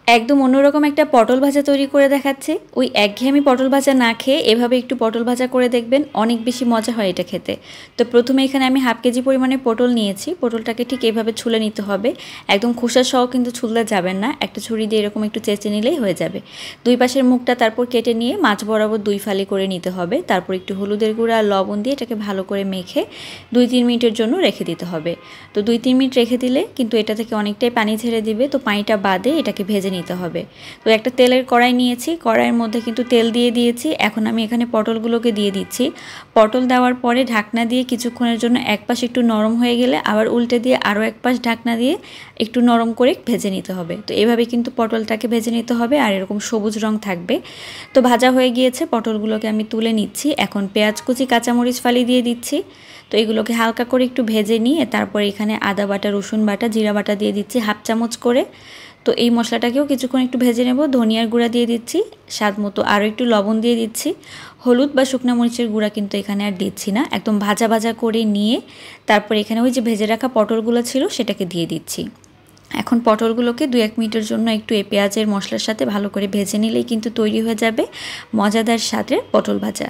একদম অন্যরকম একটা পটল ভাজা তৈরি করে দেখাচ্ছি। ওই একঘেয়েমি পটল ভাজা না খেয়ে এভাবে একটু পটল ভাজা করে দেখবেন, অনেক বেশি মজা হয় এটা খেতে। তো প্রথমে এখানে আমি হাফ কেজি পরিমাণে পটল নিয়েছি। পটলটাকে ঠিক এভাবে ছুলে নিতে হবে, একদম খোসা সহ কিন্তু ছুলতে যাবেন না, একটা ছুরি দিয়ে এরকম একটু চেঁচে নিলেই হয়ে যাবে। দুই পাশের মুখটা তারপর কেটে নিয়ে মাছ বরাবর 2 ফালি করে নিতে হবে। তারপর একটু হলুদের গুঁড়া আর লবণ দিয়ে এটাকে ভালো করে মেখে 2-3 মিনিটের জন্য রেখে দিতে হবে। তো 2-3 মিনিট রেখে দিলে কিন্তু এটা থেকে অনেকটাই পানি ছেড়ে দিবে। তো পানিটা বাদে এটাকে ভেজে নিতে হবে। তো একটা তেলের কড়াই নিয়েছি, কড়াইয়ের মধ্যে কিন্তু তেল দিয়ে দিয়েছি। এখন আমি এখানে পটলগুলোকে দিয়ে দিচ্ছি। পটল দেওয়ার পরে ঢাকনা দিয়ে কিছুক্ষণের জন্য এক পাশ একটু নরম হয়ে গেলে আবার উল্টে দিয়ে আরও এক পাশ ঢাকনা দিয়ে একটু নরম করে ভেজে নিতে হবে। তো এভাবে কিন্তু পটলটাকে ভেজে নিতে হবে, আর এরকম সবুজ রং থাকবে। তো ভাজা হয়ে গিয়েছে, পটলগুলোকে আমি তুলে নিচ্ছি। এখন পেঁয়াজ কুচি, কাঁচামরিচ ফালি দিয়ে দিচ্ছি। তো এগুলোকে হালকা করে একটু ভেজে নিয়ে তারপর এখানে আদা বাটা, রসুন বাটা, জিরা বাটা দিয়ে দিচ্ছি হাফ চামচ করে। তো এই মশলাটাকেও কিছুক্ষণ একটু ভেজে নেব। ধনিয়ার গুঁড়া দিয়ে দিচ্ছি, স্বাদ মতো আরও একটু লবণ দিয়ে দিচ্ছি। হলুদ বা শুকনো মরিচের গুঁড়া কিন্তু এখানে আর দিচ্ছি না। একদম ভাজা ভাজা করে নিয়ে তারপর এখানে ওই যে ভেজে রাখা পটলগুলো ছিল সেটাকে দিয়ে দিচ্ছি। এখন পটলগুলোকে 2-1 মিনিটের জন্য একটু এই পেঁয়াজের মশলার সাথে ভালো করে ভেজে নিলেই কিন্তু তৈরি হয়ে যাবে মজাদার স্বাদের পটল ভাজা।